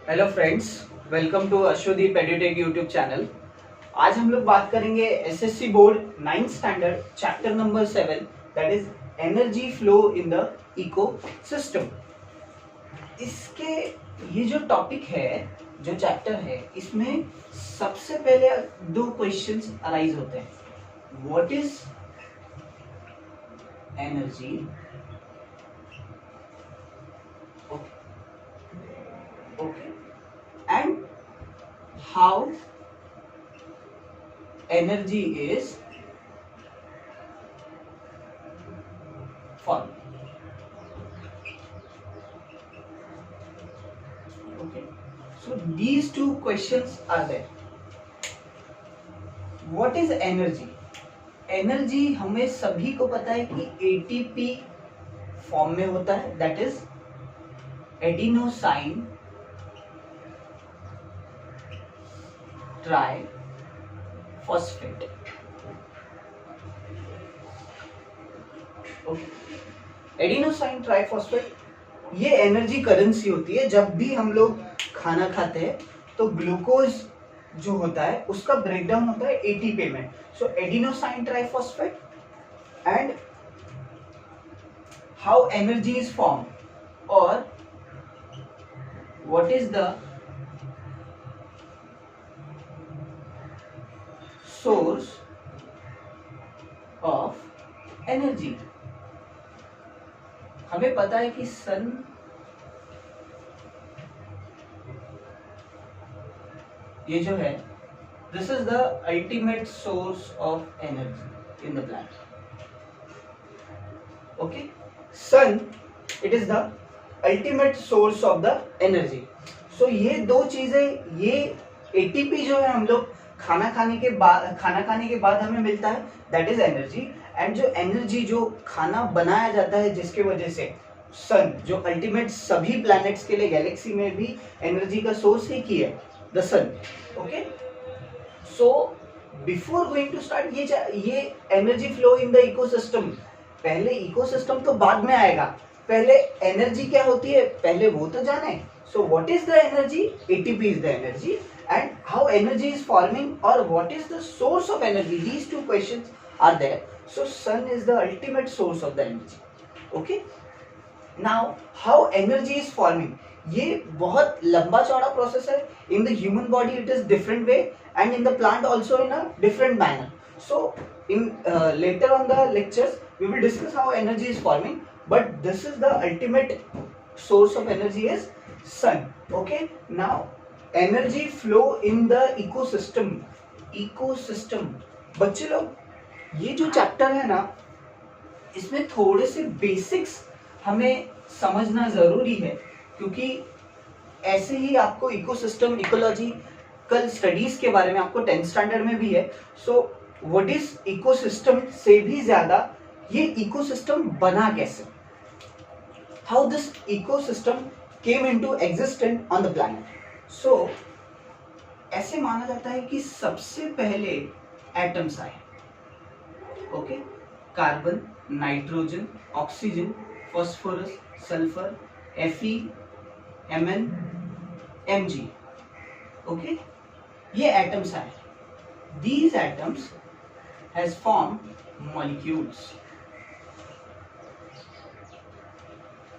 Hello friends, welcome to Ashwadeep Edutech YouTube channel. आज हम लोग बात करेंगे SSC board 9th standard chapter number 7 that is energy flow in the ecosystem. इसके ये जो टॉपिक है, जो चैप्टर है, इसमें सबसे पहले दो क्वेश्चंस अराइज होते हैं। What is energy, okay, and how energy is formed. Okay, so these two questions are there. What is energy? Energy हमें सभी को पता है कि एटीपी फॉर्म में होता है, that is adenosine try phosphate. Adenosine triphosphate ये एनर्जी करेंसी होती है। जब भी हम लोग खाना खाते हैं तो ग्लूकोज जो होता है उसका ब्रेकडाउन होता है एटीपी में। So adenosine triphosphate and how energy is form और what is the source of energy. हमें पता है कि सन ये जो है, this is the ultimate source of energy in the planet. Okay, sun it is the ultimate source of the energy. So ये दो चीजें, ये एटीपी जो है हम लोग खाना खाने के बाद हमें मिलता है, दैट इज एनर्जी। एंड जो एनर्जी जो खाना बनाया जाता है जिसके वजह से सन जो अल्टीमेट सभी प्लैनेट्स के लिए गैलेक्सी में भी एनर्जी का सोर्स ही की है, the sun. Okay, so before going to start ये energy flow in the ecosystem, पहले इकोसिस्टम तो बाद में आएगा, पहले एनर्जी क्या होती है पहले वो तो जाने। So what is the energy? ATP is the energy and how energy is forming or what is the source of energy, these two questions are there. So sun is the ultimate source of the energy. Okay, now how energy is forming, ये बहुत लंबा चौड़ा process है। in the human body it is different way and in the plant also in a different manner. So in later on the lectures we will discuss how energy is forming, but this is the ultimate source of energy is sun. Okay, now energy flow in the ecosystem. Ecosystem बच्चे लोग, ये जो chapter है ना, इसमें थोड़े से basics हमें समझना जरूरी है, क्योंकि ऐसे ही आपको इकोसिस्टम इकोलॉजिकल स्टडीज के बारे में आपको 10th स्टैंडर्ड में भी है। सो व्हाट इज इकोसिस्टम से भी ज्यादा ये इकोसिस्टम बना कैसे, how this ecosystem came into existence on the planet. So ऐसे माना जाता है कि सबसे पहले एटम्स आए। Okay, carbon, nitrogen, oxygen, phosphorus, sulphur, Fe, Mn, Mg। Okay, ये एटम्स आए। These atoms has form molecules.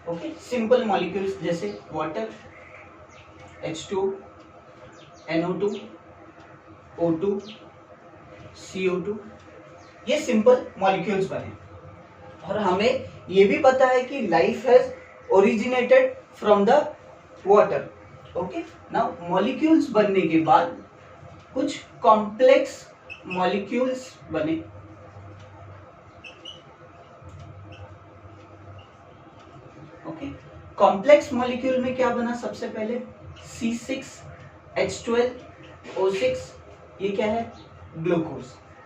Okay, simple molecules जैसे water, H2, NO2, O2, CO2, ये सिंपल मॉलिक्यूल्स बने। और हमें ये भी पता है कि life has originated from the water. Okay, now molecules बनने के बाद कुछ कॉम्प्लेक्स मॉलिक्यूल्स बने। ओके, कॉम्प्लेक्स मॉलिक्यूल में क्या बना सबसे पहले? C6H12O6, ये क्या है? ग्लूकोज।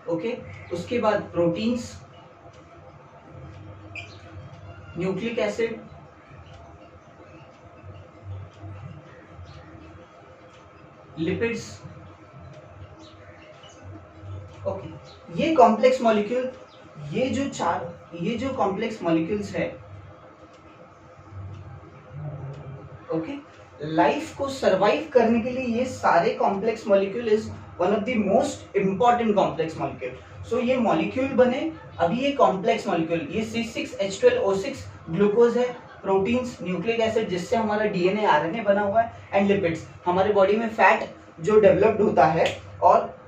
ओके, उसके बाद proteins, nucleic acid, lipids. Okay, ये कॉम्प्लेक्स मॉलिक्यूल, ये जो कॉम्प्लेक्स मॉलिक्यूल्स है, ओके, लाइफ को सरवाइव करने के लिए ये सारे complex molecule is one of the most important complex molecule. So ये मॉलिक्यूल बने, अभी ये कॉम्प्लेक्स मॉलिक्यूल, ये C6H12O6 ग्लूकोज है, प्रोटीन्स, न्यूक्लिक एसिड जिससे हमारा डीएनए आरएनए बना हुआ है, एंड लिपिड्स हमारे बॉडी में फैट जो डेवलप्ड होता है, और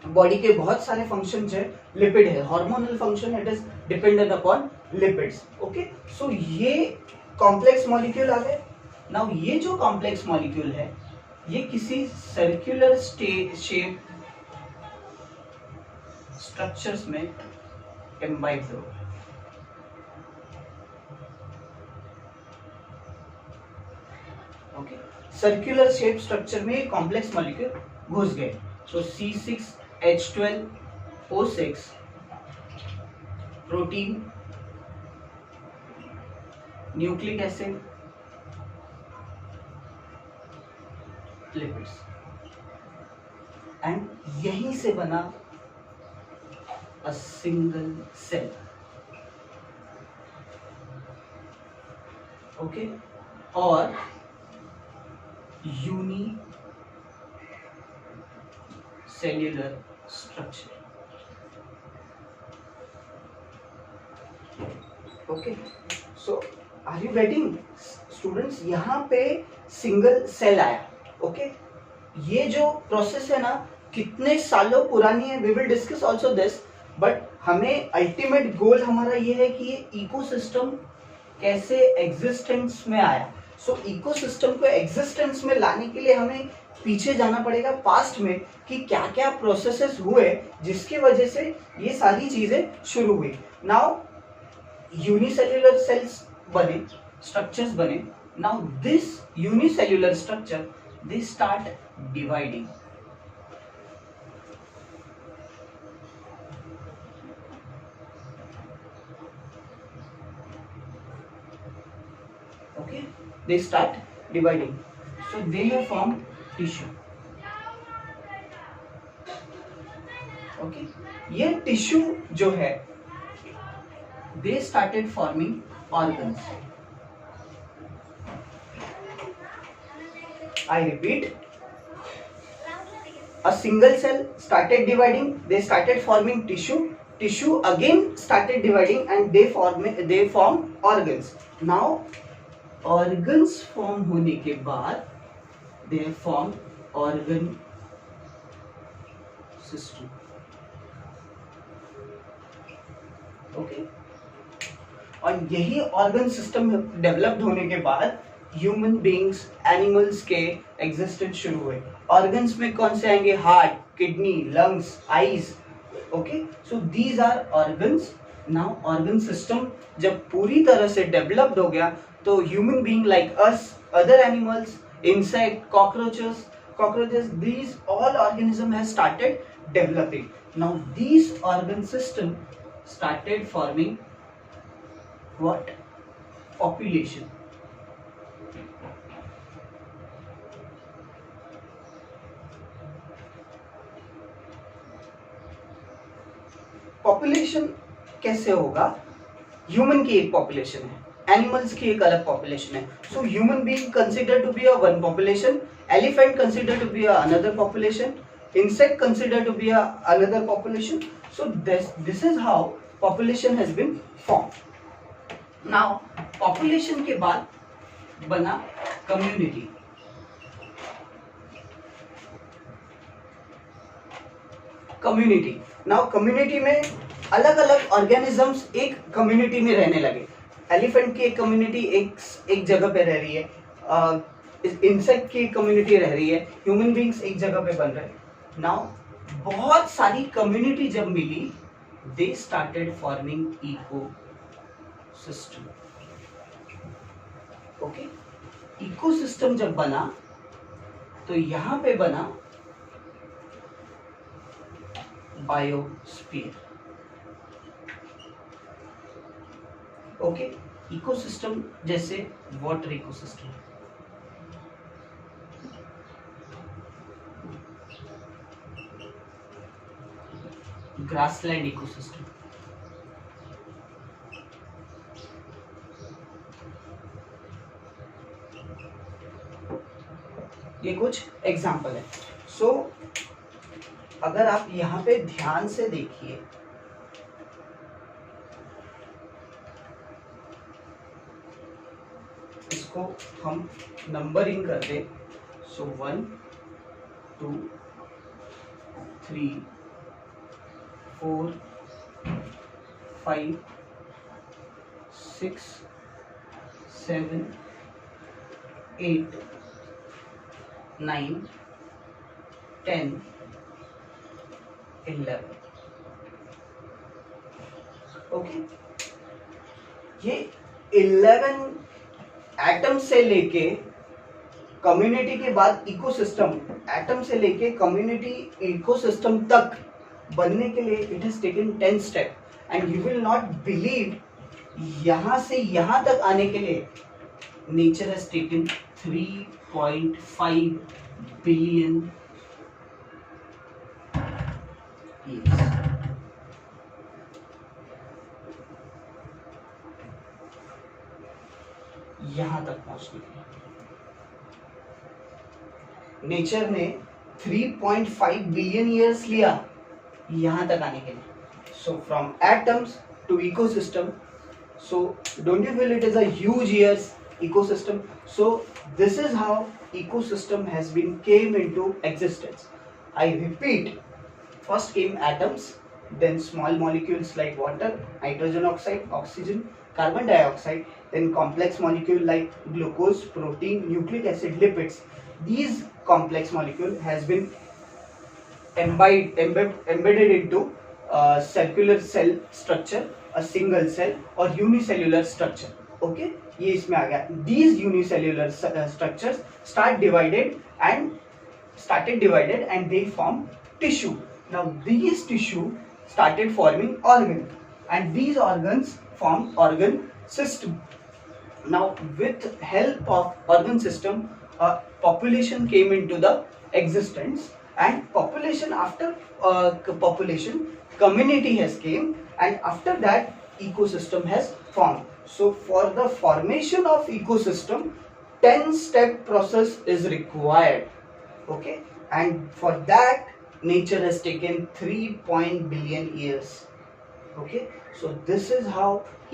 बॉडी के बहुत सारे फंक्शन है, लिपिड है, hormonal function, it is dependent upon lipids. Okay, so ये कॉम्प्लेक्स मॉलिक्यूल आ गए. नाउ ये जो कॉम्प्लेक्स मॉलिक्यूल है ये किसी सर्कुलर शेप स्ट्रक्चर्स में एम्बाइब्ड हो. ओके, सर्कुलर शेप स्ट्रक्चर में कॉम्प्लेक्स मॉलिक्यूल घुस गए. So C6H12O6 protein, nucleic acid, lipids, and यहीं से बना अ सिंगल सेल. ओके, और unicellular structure. Okay, so are you getting students? यहाँ पे सिंगल सेल आया. ओके, ये जो प्रोसेस है ना कितने सालों पुरानी है, we will discuss also this, but हमें अल्टीमेट गोल हमारा ये है कि ये इकोसिस्टम कैसे एग्जिस्टेंस में आया. सो इकोसिस्टम को एग्जिस्टेंस में लाने के लिए हमें पीछे जाना पड़ेगा पास्ट में कि क्या क्या प्रोसेसेस हुए जिसकी वजह से ये सारी चीजें शुरू हुई. नाउ यूनिसेल्युलर सेल्स बने, स्ट्रक्चर्स बने. Now this unicellular structure they start dividing. Okay, they start dividing, so they have formed tissue. Okay, ये टिश्यू जो है they started forming organs. I repeat, a single cell started dividing, they started forming tissue, tissue again started dividing, and they form organs. Now organs form होने के बाद they form organ system. Okay, और यही organ system developed होने के बाद human beings, animals के existence शुरू हुए. ऑर्गन्स में कौन से आएंगे? Heart, kidney, lungs, eyes. Okay, so these are organs. Now organ system जब पूरी तरह से डेवलप्ड हो गया तो human being like us, other animals, insect, cockroaches, these all organism has started developing. Now these organ system started forming what? Population. Population कैसे होगा? Human की एक पॉपुलेशन है, एनिमल्स की एक अलग पॉपुलेशन है. So human being consider to be a one population, elephant consider to be a another population, insect considered to be another population. So this is how population has been formed. Now population के बाद बना community. Community. Now community में अलग अलग organisms एक community में रहने लगे. एलिफेंट की एक कम्युनिटी एक जगह पे रह रही है, इंसेक्ट की कम्युनिटी रह रही है, ह्यूमन बींग्स एक जगह पे बन रहे हैं. नाउ बहुत सारी कम्युनिटी जब मिली, they started forming ecosystem. Okay, ecosystem जब बना तो यहां पे बना बायोस्फीयर. ओके, इकोसिस्टम जैसे वाटर इकोसिस्टम, ग्रासलैंड इकोसिस्टम, ये कुछ एग्जाम्पल है। सो अगर आप यहाँ पे ध्यान से देखिए, इसको हम नंबरिंग कर दे। सो 1 2 3 4 5 6 7 8 9 10 11। ओके, ये 11 एटम से लेके कम्युनिटी के बाद इकोसिस्टम, एटम से लेके कम्युनिटी इकोसिस्टम तक बनने के लिए it has taken 10 step. And you will not believe, यहां से यहां तक आने के लिए nature has taken 3.5 billion years। यहां तक पहुंचने के लिए नेचर ने 3.5 बिलियन ईयर्स लिया यहां तक आने के लिए। So from atoms to ecosystem, so don't you feel it is a huge years ecosystem? So this is how ecosystem has been came into existence. I repeat, first came atoms, then small molecules like water, nitrogen oxide, oxygen, carbon dioxide, then complex molecule like glucose, protein, nucleic acid, lipids. These complex molecule has been embedded into circular cell structure, a single cell or unicellular structure. Okay, ये इसमें आ गया। These unicellular structures started divided and they form tissue. Now these tissue started forming organ, and these organs form organ system. Now with help of organ system, population came into the existence, and population after population, community has came, and after that ecosystem has formed. So for the formation of ecosystem, 10 step process is required. Okay, and for that nature has taken 3 billion years. Okay, so this is how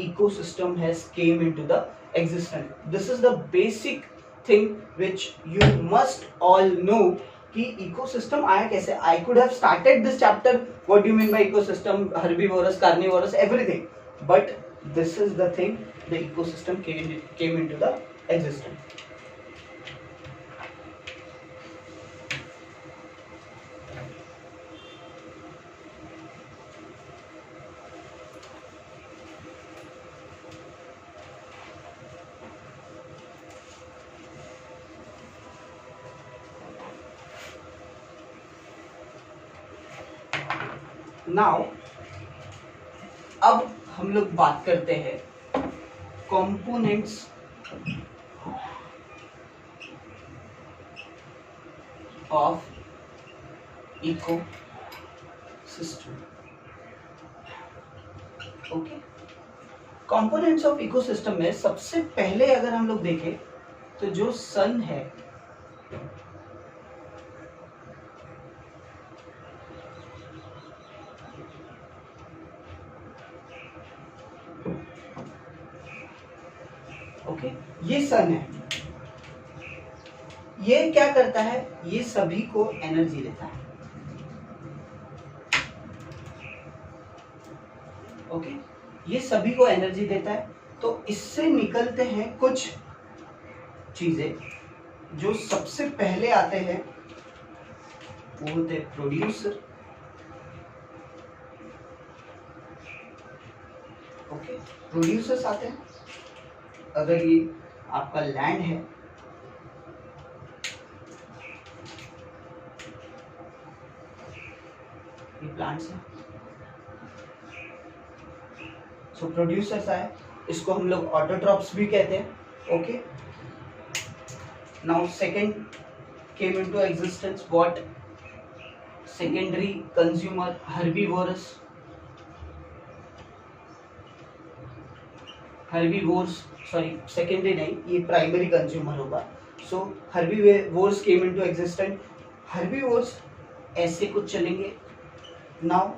ecosystem has came into the existence. This is the basic thing which you must all know कि ecosystem आया कैसे. I could have started this chapter, what do you mean by ecosystem, herbivorous, carnivorous, everything, but this is the thing, the ecosystem came into the existence. Now अब हम लोग बात करते हैं components of ecosystem. Okay, components of ecosystem में सबसे पहले अगर हम लोग देखें तो जो सन है, ओके, ये सन है, ये क्या करता है, ये सभी को एनर्जी देता है। ओके, ये सभी को एनर्जी देता है। तो इससे निकलते हैं कुछ चीजें जो सबसे पहले आते हैं, वो होते हैं प्रोड्यूसर। ओके, प्रोड्यूसर्स आते हैं। अगर ये आपका लैंड है, ये प्लांट्स है, सो प्रोड्यूसर्स आए, इसको हम लोग ऑटोट्रॉप्स भी कहते हैं। Okay, now second came into existence what, secondary consumer, herbivores, sorry secondary नहीं, ये प्राइमरी कंज्यूमर होगा। So herbivores came into existence. Herbivores ऐसे कुछ चलेंगे। नाउ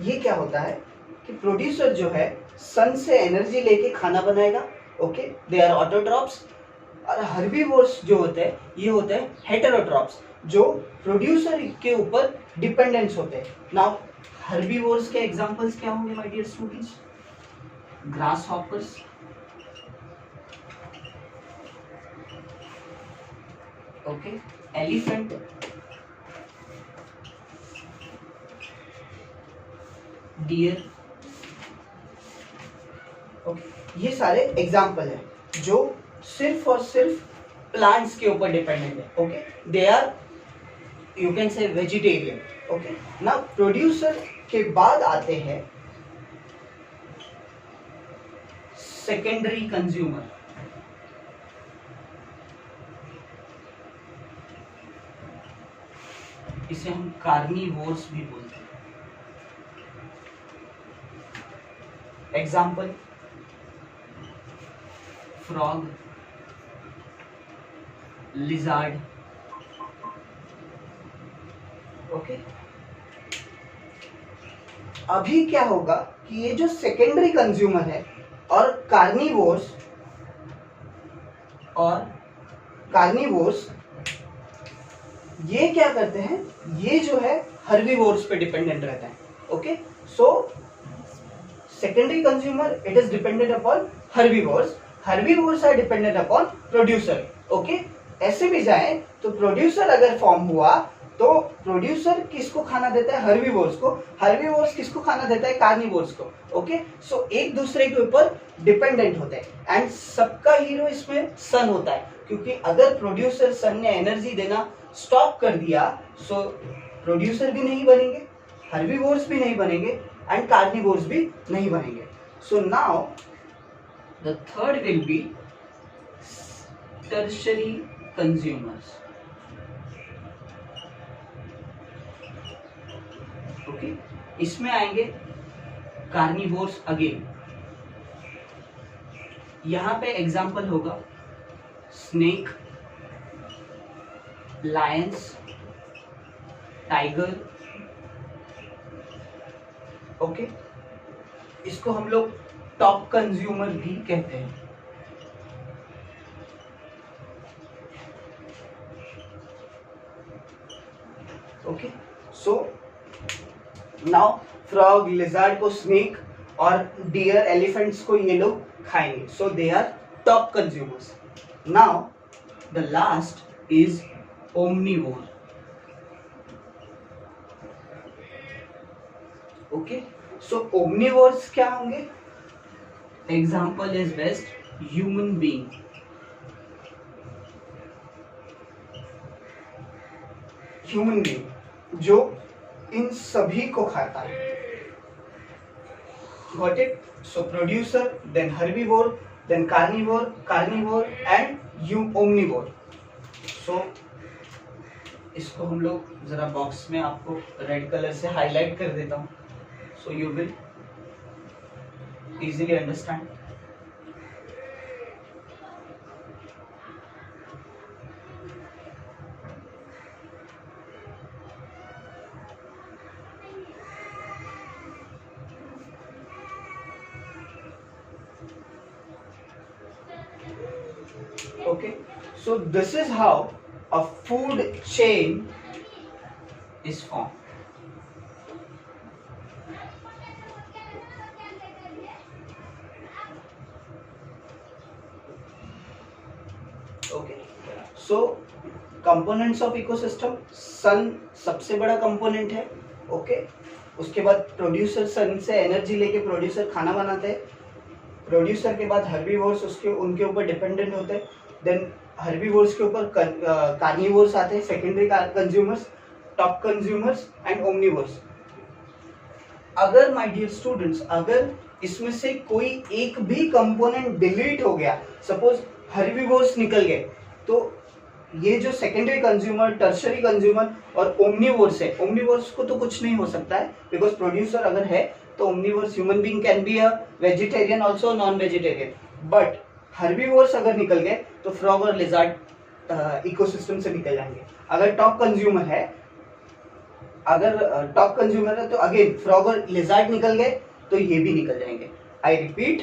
ये क्या होता है कि प्रोड्यूसर जो है सन से एनर्जी लेके खाना बनाएगा, ओके, दे आर ऑटोट्रॉप्स। और हर्बीवोर्स जो होते हैं ये होते हैं हेटेरोट्रॉप्स, जो प्रोड्यूसर के ऊपर डिपेंडेंस होते हैं। नाउ हर्बीवोर्स के एग्जांपल्स क्या होंगे my dear students? Grasshoppers, okay, elephant, deer, okay, ये सारे एग्जाम्पल हैं जो सिर्फ और सिर्फ प्लांट्स के ऊपर डिपेंडेंट है, okay, they are you can say vegetarian, okay. Now producer के बाद आते हैं सेकेंडरी कंज्यूमर। इसे हम कार्निवोर्स भी बोलते हैं। Example frog, lizard, okay. अभी क्या होगा कि ये जो सेकेंडरी कंज्यूमर है और कार्निवोर्स ये क्या करते हैं, ये जो है हर्बीवोर्स पे डिपेंडेंट रहता है, okay. So secondary consumer it is dependent upon herbivores are dependent upon producer, okay. ऐसे भी जाए तो प्रोड्यूसर अगर फॉर्म हुआ तो प्रोड्यूसर किसको खाना देता है? हर्बीवोर्स को। हर्बीवोर्स किसको खाना देता है? कार्निवोर्स को, ओके। सो एक दूसरे के ऊपर डिपेंडेंट होते हैं एंड सबका हीरो इसमें सन होता है, क्योंकि अगर प्रोड्यूसर सन ने एनर्जी देना स्टॉप कर दिया सो प्रोड्यूसर भी नहीं बनेंगे, हर्बीवोर्स भी नहीं बनेंगे एंड कार्निवोर्स भी नहीं बनेंगे। So now the third will be tertiary consumers, okay. इसमें आएंगे कार्निवोर्स अगेन। यहां पे एग्जांपल होगा स्नेक, लायंस, टाइगर, ओके। इसको हम लोग टॉप कंज्यूमर भी कहते हैं, okay. So now frog, lizard को स्नेक और डियर, एलिफेंट्स को ये लोग खाएंगे, so they are top consumers. Now the last is omnivore, okay. So omnivores क्या होंगे? Example is best human being, जो इन सभी को खाता है, got it? So producer, then herbivore, then carnivore and omnivore. So इसको हम लोग जरा बॉक्स में आपको रेड कलर से हाईलाइट कर देता हूं, so you will easily understand. Okay, so this is how a food chain is formed. Okay, so components of ecosystem, सन सबसे बड़ा कंपोनेंट है, ओके। उसके बाद प्रोड्यूसर सन से एनर्जी लेके प्रोड्यूसर खाना बनाते हैं, प्रोड्यूसर के बाद हर्बीवोर्स उनके ऊपर डिपेंडेंट होते हैं, देन हर्बीवोर्स के ऊपर कार्निवोर्स आते हैं, secondary consumers, top consumers and omnivores. अगर माय डियर स्टूडेंट्स, अगर इसमें से कोई एक भी कंपोनेंट डिलीट हो गया, सपोज हर्बीवोर्स निकल गए, तो ये जो सेकेंडरी कंज्यूमर, टर्शियरी कंज्यूमर और ओमनीवोर्स है, ओमनीवोर्स को तो कुछ नहीं हो सकता है, बिकॉज प्रोड्यूसर अगर है तो omnivores, human being can be a vegetarian also, non vegetarian, but herbivores अगर निकल गए तो फ्रॉग और लिजार्ड इकोसिस्टम से निकल जाएंगे। अगर टॉप कंज्यूमर है, तो अगेन फ्रॉग और लिजर्ड निकल गए तो ये भी निकल जाएंगे। आई रिपीट,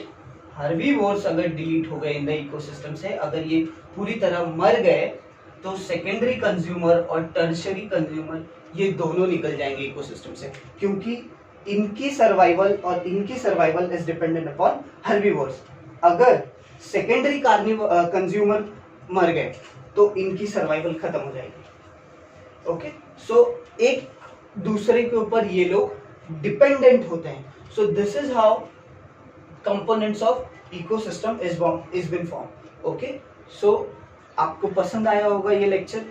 हर्बीवोर्स अगर डिलीट हो गए इन द इकोसिस्टम से, अगर ये पूरी तरह मर गए, तो सेकेंडरी कंज्यूमर और टर्शियरी कंज्यूमर ये दोनों निकल जाएंगे इकोसिस्टम से, क्योंकि इनकी survival is dependent upon herbivores. अगर सेकेंडरी कंज्यूमर मर गए तो इनकी सर्वाइवल खत्म हो जाएगी। ओके, सो एक दूसरे के ऊपर ये लोग डिपेंडेंट होते हैं। So this is how components of ecosystem is been form. Okay, so आपको पसंद आया होगा ये लेक्चर।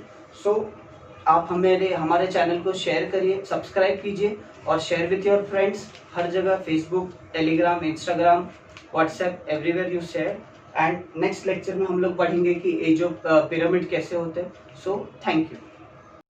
सो आप हमारे चैनल को शेयर करिए, सब्सक्राइब कीजिए और शेयर विथ योर फ्रेंड्स। हर जगह Facebook, Telegram, Instagram, WhatsApp, everywhere you share. And next lecture में हम लोग पढ़ेंगे कि एज ऑफ पिरामिड कैसे होते हैं। So thank you.